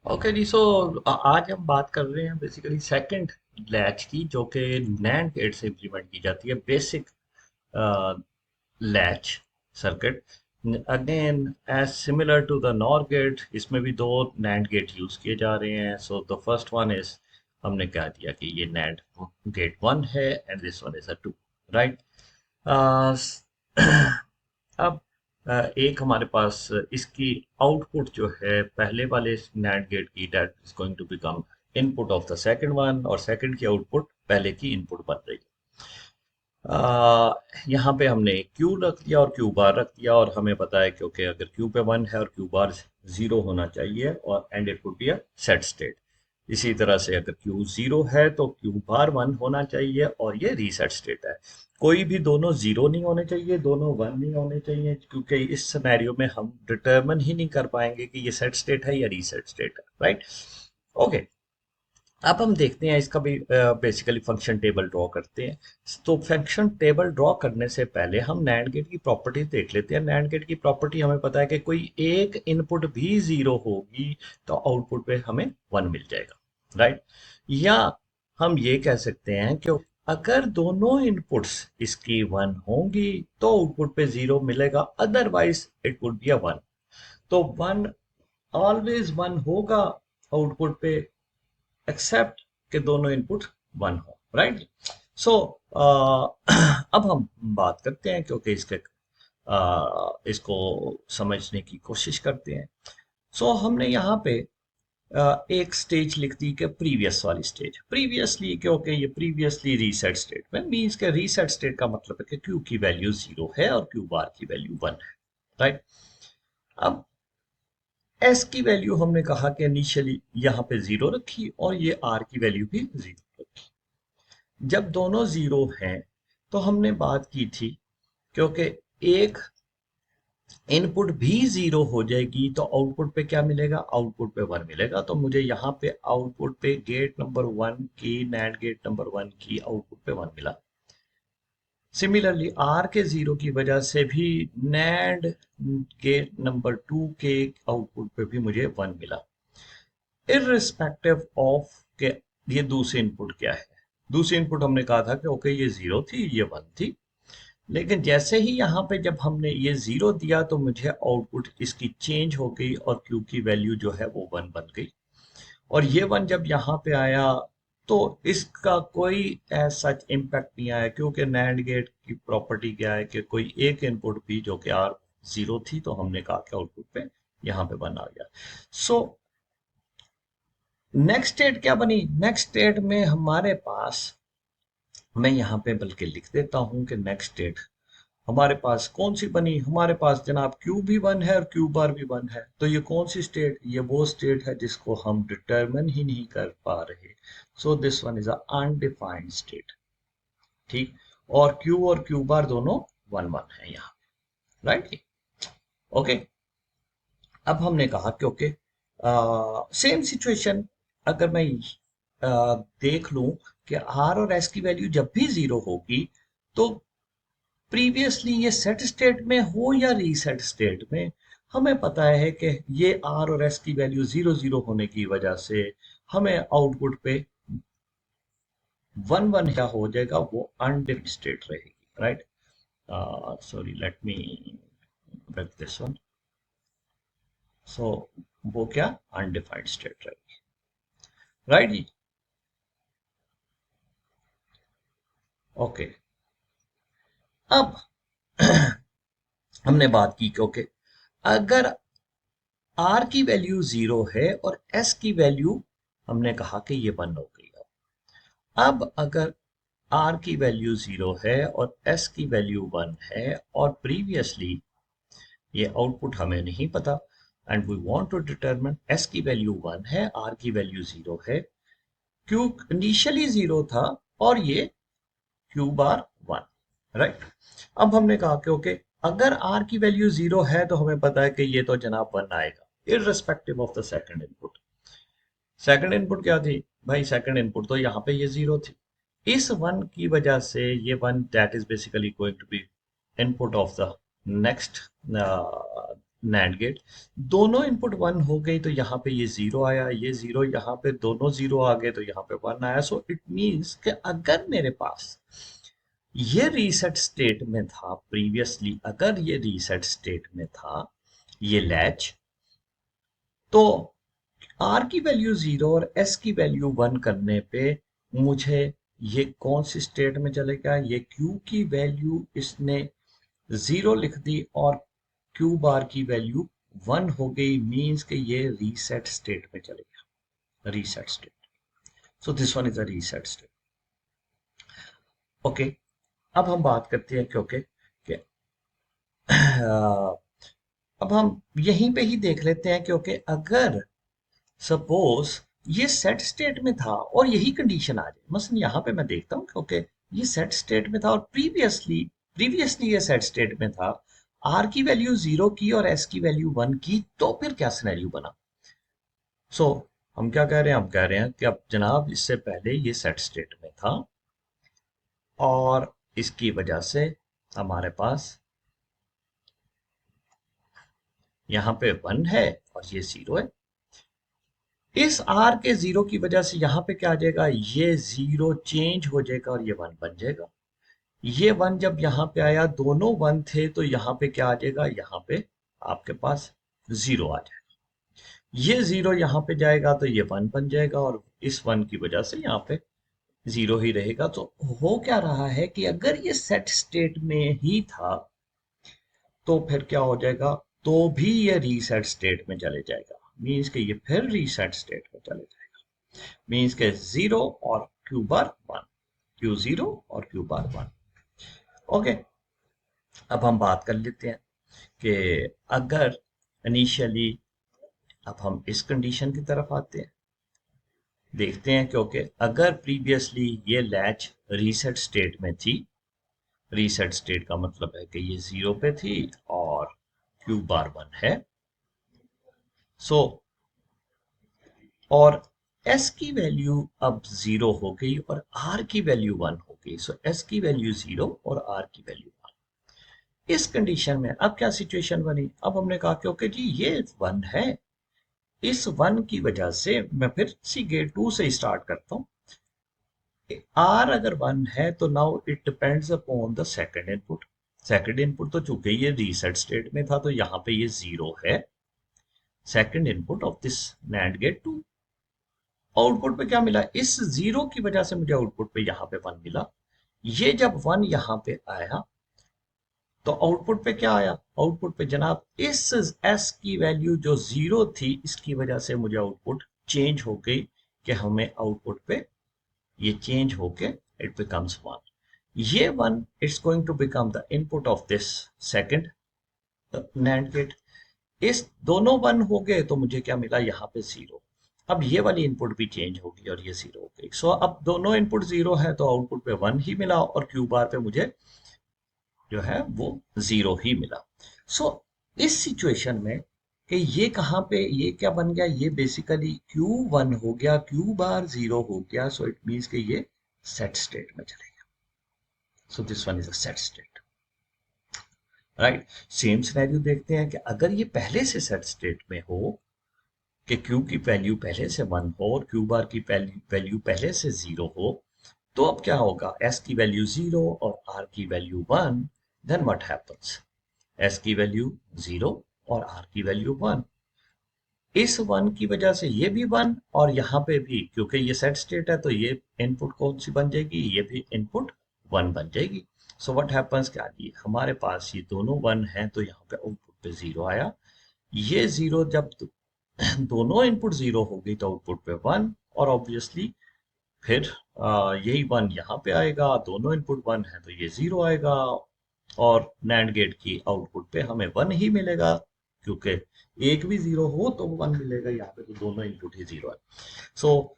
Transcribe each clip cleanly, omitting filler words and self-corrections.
Okay जी। सो आज हम बात कर रहे हैं बेसिकली सेकंड लैच की, जो कि नैंड गेट से इम्प्लीमेंट की जाती है। Basic latch circuit, again as similar to the NOR gate, इसमें भी दो नैंड गेट यूज किए जा रहे हैं। So the first one is, हमने कह दिया कि ये नैंड गेट वन है and this one is a two, right. अब एक हमारे पास इसकी आउटपुट जो है पहले वाले नैंड गेट की, that is going to become input of the second one, और सेकंड की आउटपुट पहले की इनपुट बन रही है। यहाँ पे हमने क्यू रख दिया और क्यू बार रख दिया, और हमें पता है क्योंकि अगर क्यू पे वन है और क्यू बार जीरो होना चाहिए, और and it would be a set state. इसी तरह से अगर क्यू जीरो है तो क्यू बार वन होना चाहिए, और ये रीसेट स्टेट है। कोई भी दोनों जीरो नहीं होने चाहिए, दोनों वन नहीं होने चाहिए, क्योंकि इस सिनेरियो में हम डिटरमिन ही नहीं कर पाएंगे कि ये सेट स्टेट है या रीसेट स्टेट है, राइट। ओके, अब हम देखते हैं इसका भी बेसिकली फंक्शन टेबल ड्रॉ करते हैं। तो फंक्शन टेबल ड्रॉ करने से पहले हम नैंड गेट की प्रॉपर्टी देख लेते हैं। नैंड गेट की प्रॉपर्टी हमें पता है कि कोई एक इनपुट भी जीरो होगी तो आउटपुट पे हमें वन मिल जाएगा, राइट। या हम ये कह सकते हैं कि अगर दोनों इनपुट्स इसकी वन होंगी तो आउटपुट पे जीरो मिलेगा, otherwise it would be a one. तो वन, ऑलवेज वन होगा आउटपुट पे, एक्सेप्ट कि दोनों इनपुट वन हो, राइट। सो अब हम बात करते हैं, क्योंकि इसको समझने की कोशिश करते हैं। सो हमने यहाँ पे एक स्टेज लिख दी कि प्रीवियस वाली स्टेज, प्रीवियसली, क्योंकि ये प्रीवियसली रीसेट स्टेटमेंट मीन्स के रीसेट स्टेट का मतलब है कि क्यू की वैल्यू जीरो है और क्यू बार की वैल्यू वन है, राइट। अब एस की वैल्यू हमने कहा कि इनिशियली यहाँ पे जीरो रखी, और ये आर की वैल्यू भी जीरो रखी। जब दोनों जीरो हैं तो हमने बात की थी, क्योंकि एक इनपुट भी जीरो हो जाएगी तो आउटपुट पे क्या मिलेगा, आउटपुट पे वन मिलेगा। तो मुझे यहाँ पे आउटपुट पे गेट नंबर वन की, नैंड गेट नंबर वन की आउटपुट पे वन मिला। सिमिलरली आर के जीरो की वजह से भी नैंड गेट नंबर टू के आउटपुट पे भी मुझे वन मिला, इररिस्पेक्टिव ऑफ के ये दूसरी इनपुट क्या है। दूसरी इनपुट हमने कहा था कि ओके ये जीरो थी, ये वन थी। लेकिन जैसे ही यहाँ पे जब हमने ये जीरो दिया तो मुझे आउटपुट इसकी चेंज हो गई, और क्यू की वैल्यू जो है वो वन बन गई। और ये वन जब यहाँ पे आया तो इसका कोई एज सच इम्पैक्ट नहीं आया, क्योंकि नैंड गेट की प्रॉपर्टी क्या है कि कोई एक इनपुट भी, जो कि आर जीरो थी, तो हमने कहा कि आउटपुट पे यहाँ पे वन आ गया। सो नेक्स्ट स्टेट क्या बनी, नेक्स्ट स्टेट में हमारे पास, मैं यहाँ पे बल्कि लिख देता हूँ कि नेक्स्ट स्टेट हमारे पास कौन सी बनी। हमारे पास जनाब क्यू भी वन है और क्यू बार भी वन है। तो ये कौन सी स्टेट, ये वो स्टेट है जिसको हम डिटरमिन ही नहीं कर पा रहे। So this one is undefined state, ठीक। और क्यू बार दोनों वन वन है यहाँ, राइट। ओके, अब हमने कहा कि ओके, सेम सिचुएशन अगर मैं देख लूं कि आर और एस की वैल्यू जब भी जीरो होगी, तो प्रीवियसली ये सेट स्टेट में हो या रीसेट स्टेट में, हमें पता है कि ये आर और एस की वैल्यू जीरो जीरो होने की वजह से हमें आउटपुट पे वन वन क्या हो जाएगा, वो अनडिफाइंड स्टेट रहेगी, right. Sorry, let me break this one. So वो क्या, अनडिफाइंड स्टेट रहेगी, राइट जी। ओके, अब हमने बात की कि ओके, अगर आर की वैल्यू जीरो है और एस की वैल्यू, हमने कहा कि ये वन हो गई। अब अगर आर की वैल्यू जीरो है और एस की वैल्यू वन है, और प्रीवियसली ये आउटपुट हमें नहीं पता, and we want to determine S की वैल्यू वन है, आर की वैल्यू जीरो है, क्यू इनिशियली जीरो था, और ये क्यू बार वन, राइट। अब हमने कहा कि ओके, अगर आर की वैल्यू जीरो है तो हमें पता है कि ये तो जनाब वन आएगा, irrespective of the second input. Second input क्या थी भाई, सेकंड इनपुट तो यहाँ पे ये जीरो थी। इस वन की वजह से ये one that is basically going to be input of the next NAND gate, दोनों इनपुट वन हो गई तो यहाँ पे ये जीरो आया, ये जीरो यहाँ पे, दोनों जीरो आ गए तो यहाँ पे वन आया। सो इट मीन्स कि अगर मेरे पास ये रीसेट स्टेट में था प्रीवियसली, अगर ये रीसेट स्टेट में था ये लैच, तो आर की वैल्यू जीरो और एस की वैल्यू वन करने पे मुझे ये कौन सी स्टेट में चलेगा, ये क्यू की वैल्यू इसने जीरो लिख दी और क्यू बार की वैल्यू वन हो गई, मीन्स कि ये रीसेट स्टेट में चलेगा, reset state. So this one is a reset state. Okay, अब हम बात करते हैं क्योंकि कि अब हम यहीं पे ही देख लेते हैं, क्योंकि अगर सपोज ये सेट स्टेट में था और यही कंडीशन आ जाए, मसलन यहाँ पे मैं देखता हूँ क्योंकि ये सेट स्टेट में था और प्रीवियसली ये सेट स्टेट में था, आर की वैल्यू जीरो की और एस की वैल्यू वन की, तो फिर क्या सिनेरियो बना। सो हम क्या कह रहे हैं, हम कह रहे हैं कि अब जनाब इससे पहले ये सेट स्टेट में था और इसकी वजह से हमारे पास यहाँ पे वन है और ये जीरो है। इस आर के जीरो की वजह से यहाँ पे क्या आ जाएगा, ये जीरो चेंज हो जाएगा और ये वन बन जाएगा। ये वन जब यहाँ पे आया, दोनों वन थे तो यहाँ पे क्या आ जाएगा, यहाँ पे आपके पास जीरो आ जाएगा। ये जीरो यहाँ पे जाएगा तो ये वन बन जाएगा और इस वन की वजह से यहाँ पे जीरो ही रहेगा। तो हो क्या रहा है कि अगर ये सेट स्टेट में ही था तो फिर क्या हो जाएगा, तो भी ये रीसेट स्टेट में चले जाएगा, मीन्स कि ये फिर रीसेट स्टेट में चले जाएगा, मीन्स के जीरो और क्यू बार वन, क्यू जीरो और क्यू बार वन। ओके, अब हम बात कर लेते हैं कि अगर इनिशियली, अब हम इस कंडीशन की तरफ आते हैं, देखते हैं क्योंकि अगर प्रीवियसली ये लैच रीसेट स्टेट में थी, रीसेट स्टेट का मतलब है कि ये जीरो पे थी और क्यू बार वन है। सो और एस की वैल्यू अब जीरो हो गई और आर की वैल्यू वन हो गई। सो एस की वैल्यू जीरो और आर की वैल्यू वन। इस कंडीशन में अब क्या सिचुएशन बनी, अब हमने कहा कि ओके जी ये वन है, इस वन की वजह से मैं फिर सी गेट टू से स्टार्ट करता हूँ। आर अगर वन है तो now it depends upon the second input. Second input तो चूंकि ये रीसेट स्टेट में था तो यहाँ पे ये जीरो है, second input of this NAND gate two. Output पे क्या मिला, इस जीरो की वजह से मुझे आउटपुट पे यहाँ पे वन मिला। ये जब वन यहाँ पे आया तो आउटपुट पे क्या आया, आउटपुट पे जनाब इस एस की वैल्यू जो जीरो थी इसकी वजह से मुझे आउटपुट चेंज हो गई, कि हमें आउटपुट पे ये चेंज होके इट बिकम्स वन। ये one it's going to become the input of this second NAND gate. इस दोनों वन हो गए तो मुझे क्या मिला, यहाँ पे जीरो। अब ये वाली इनपुट भी चेंज होगी और ये जीरो हो गई। सो अब दोनों इनपुट जीरो है तो आउटपुट पे वन ही मिला और क्यू बार पे मुझे जो है वो जीरो ही मिला। सो इस सिचुएशन में कि ये कहाँ पे, ये क्या बन गया, ये बेसिकली क्यू वन हो गया, क्यू बार जीरो हो गया। सो इट मीन्स कि ये सेट स्टेट में चलेगा। So this one is a set state, right. Same scenario देखते हैं कि अगर ये पहले से सेट स्टेट में हो कि क्यू की वैल्यू पहले से वन हो और क्यू बार की वैल्यू पहले से जीरो हो, तो अब क्या होगा, एस की वैल्यू जीरो और आर की value one. Then what happens, S की वैल्यू जीरो और आर की वैल्यू वन। इस वन की वजह से ये भी वन और यहाँ पे भी, क्योंकि ये सेट स्टेट है तो ये इनपुट कौन सी बन जाएगी, ये भी इनपुट वन बन जाएगी। सो व्हाट हैपेंस, क्या ये हमारे पास ये दोनों वन हैं तो यहाँ पे आउटपुट पे जीरो आया। ये जीरो जब दोनों इनपुट जीरो हो गई तो आउटपुट पे वन, और ऑब्वियसली फिर यही वन यहाँ पे आएगा, दोनों इनपुट वन है तो ये जीरो आएगा और नैंड गेट की आउटपुट पे हमें वन ही मिलेगा, क्योंकि एक भी जीरो हो तो वन मिलेगा, यहाँ पे तो दोनों इनपुट ही जीरो है। सो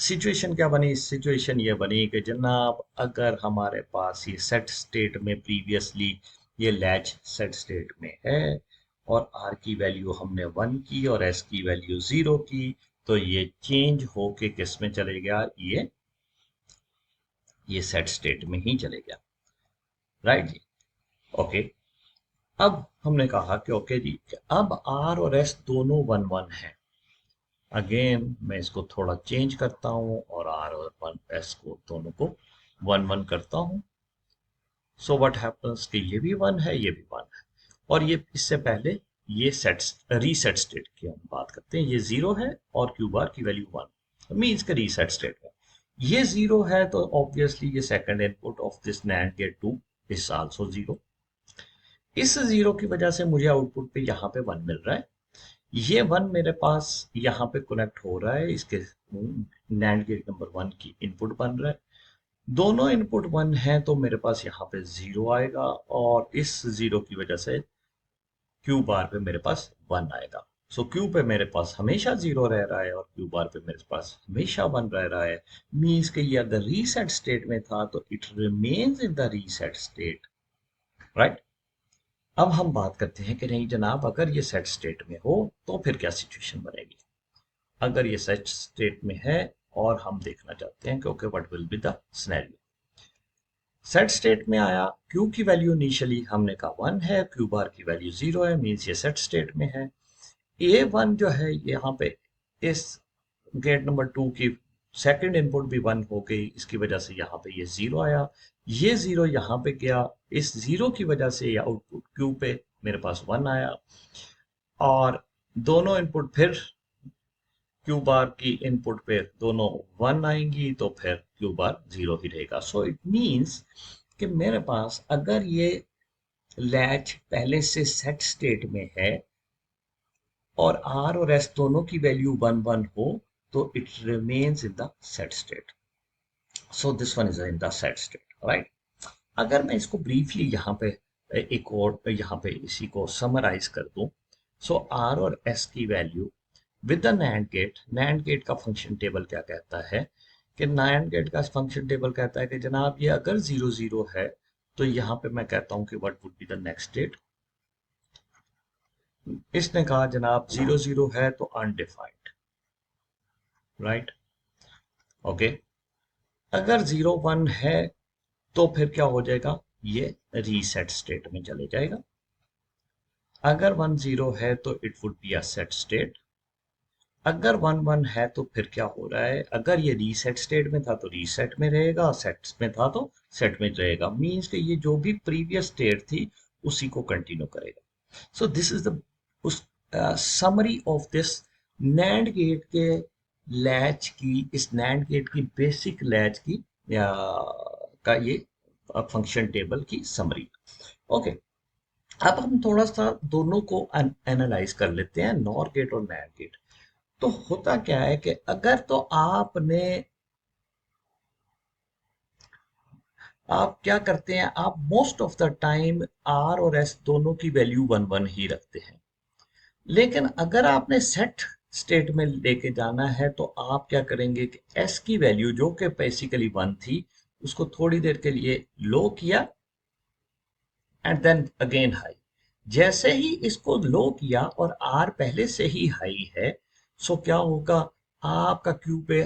सिचुएशन क्या बनी, सिचुएशन ये बनी कि जनाब अगर हमारे पास ये सेट स्टेट में प्रीवियसली ये लैच सेट स्टेट में है और आर की वैल्यू हमने वन की और एस की वैल्यू जीरो की, तो ये चेंज होके किस में चले गया, ये सेट स्टेट में ही चले गया, राइट जी। ओके, अब हमने कहा कि ओके जी, कि अब आर और एस दोनों वन वन है। अगेन मैं इसको थोड़ा चेंज करता हूं और आर और वन एस को दोनों को वन वन करता हूं। सो व्हाट हैपेंस कि ये भी वन है, ये भी वन है। और ये इससे पहले ये सेट रीसेट स्टेट की हम बात करते हैं। ये जीरो है और क्यू बार की वैल्यू वन, मीन्स के रीसेट स्टेट में ये जीरो है, तो ऑब्वियसली ये second input of this NAND gate 2 is also zero. इस जीरो की वजह से मुझे आउटपुट पे यहाँ पे वन मिल रहा है। ये वन मेरे पास यहाँ पे कनेक्ट हो रहा है, इसके नैंड गेट नंबर वन की इनपुट बन रहा है। दोनों इनपुट वन है तो मेरे पास यहाँ पे जीरो आएगा, और इस जीरो की वजह से क्यू बार पे मेरे पास वन आएगा। सो क्यू पे मेरे पास हमेशा जीरो रह रहा है और क्यू बार पे मेरे पास हमेशा वन रह रहा है। मीन्स कि ये अगर रीसेट स्टेट में था तो it remains in the reset state, right. अब हम बात करते हैं कि नहीं जनाब, अगर ये सेट स्टेट में हो तो फिर क्या सिचुएशन बनेगी। अगर ये सेट स्टेट में है और हम देखना चाहते हैं कि okay what will be the scenario. Set state में आया, क्यू की वैल्यू इनिशियली हमने कहा वन है, क्यू बार की वैल्यू जीरो है, मीन्स ये सेट स्टेट में है। ए वन जो है यहाँ पे इस गेट नंबर टू की सेकंड इनपुट भी वन हो गई, इसकी वजह से यहाँ पे ये जीरो आया। ये जीरो यहाँ पे गया, इस जीरो की वजह से ये आउटपुट क्यू पे मेरे पास वन आया। और दोनों इनपुट फिर क्यू बार की इनपुट पे दोनों वन आएंगी, तो फिर क्यू बार जीरो ही रहेगा। सो इट मीन्स कि मेरे पास अगर ये लैच पहले से सेट स्टेट में है और आर और एस दोनों की वैल्यू वन वन हो, तो it remains in the set state. So this one is in the set state, right. अगर मैं इसको ब्रीफली यहाँ पे एक और यहाँ पे इसी को समराइज कर दूं, सो आर और एस की value with the NAND gate का फंक्शन टेबल क्या कहता है कि नैंड गेट का फंक्शन टेबल कहता है कि जनाब ये अगर जीरो जीरो है तो यहाँ पे मैं कहता हूँ कि what would be the next state. इसने कहा जनाब जीरो जीरो है तो अनडिफाइंड, राइट, ओके। अगर जीरो वन है तो फिर क्या हो जाएगा, ये रीसेट स्टेट में चले जाएगा। अगर वन जीरो है तो it would be a set state. अगर वन वन है तो फिर क्या हो रहा है, अगर ये रीसेट स्टेट में था तो रीसेट में रहेगा, सेट में था तो सेट में रहेगा। मीन्स कि ये जो भी प्रीवियस स्टेट थी उसी को कंटिन्यू करेगा। सो दिस इज द उस summary of this NAND gate के लैच की, इस नैंड गेट की बेसिक लैच की या का ये फंक्शन टेबल की समरी। ओके, अब हम थोड़ा सा दोनों को एनालाइज कर लेते हैं, नॉर गेट और नैंड गेट। तो होता क्या है कि अगर तो आप क्या करते हैं, आप most of the time R और एस दोनों की वैल्यू वन वन ही रखते हैं। लेकिन अगर आपने सेट स्टेट में लेके जाना है तो आप क्या करेंगे कि एस की वैल्यू जो कि बेसिकली वन थी उसको थोड़ी देर के लिए लो किया एंड देन अगेन हाई। जैसे ही इसको लो किया और आर पहले से ही हाई है, सो क्या होगा, आपका क्यू पे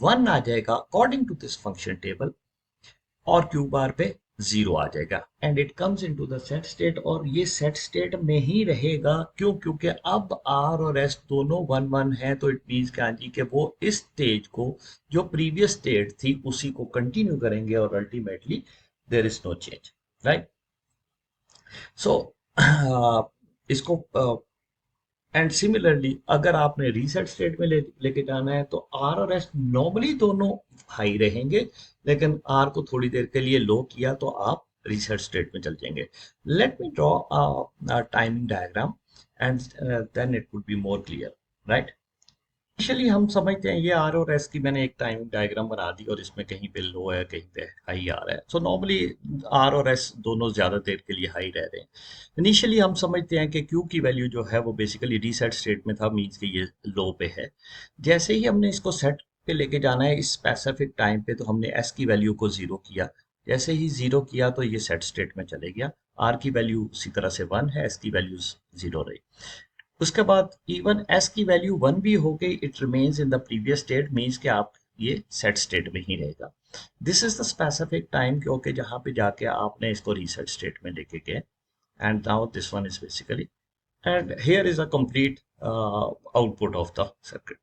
वन आ जाएगा according to this function table, और क्यू बार पे जीरो आ जाएगा and it comes into the set state. और ये सेट स्टेट में ही रहेगा, क्यों, क्योंकि अब आर और एस दोनों वन वन है, तो इट मीन्स क्या जी कि वो इस स्टेज को जो प्रीवियस स्टेट थी उसी को कंटिन्यू करेंगे और ultimately there is no change, right. So इसको एंड सिमिलरली अगर आपने रीसेट स्टेट में लेके जाना है तो आर और एस नॉर्मली दोनों हाई रहेंगे, लेकिन आर को थोड़ी देर के लिए लो किया तो आप रीसेट स्टेट में चल जाएंगे। Let me draw timing diagram and then it would be more clear, right. Initially हम समझते हैं ये आर और एस की मैंने एक टाइमिंग डायग्राम बना दी और इसमें कहीं पे लो है कहीं पे हाई आ रहा है। सो नॉर्मली आर और एस दोनों ज्यादा देर के लिए हाई रह रहे हैं। इनिशियली हम समझते हैं कि क्यू की वैल्यू जो है वो बेसिकली रीसेट स्टेट में था, मीन्स कि ये लो पे है। जैसे ही हमने इसको सेट पे लेके जाना है इस स्पेसिफिक टाइम पे, तो हमने एस की वैल्यू को जीरो किया। जैसे ही जीरो किया तो ये सेट स्टेट में चले गया। आर की वैल्यू उसी तरह से वन है, एस की वैल्यू जीरो रही। उसके बाद इवन एस की वैल्यू वन भी हो गई, it remains in the previous state, means कि आप ये सेट स्टेट में ही रहेगा। This is the specific time, क्योंकि जहां पे जाके आपने इसको रीसेट स्टेट में लेके गए। and now this one is basically, and here is a complete output of the circuit.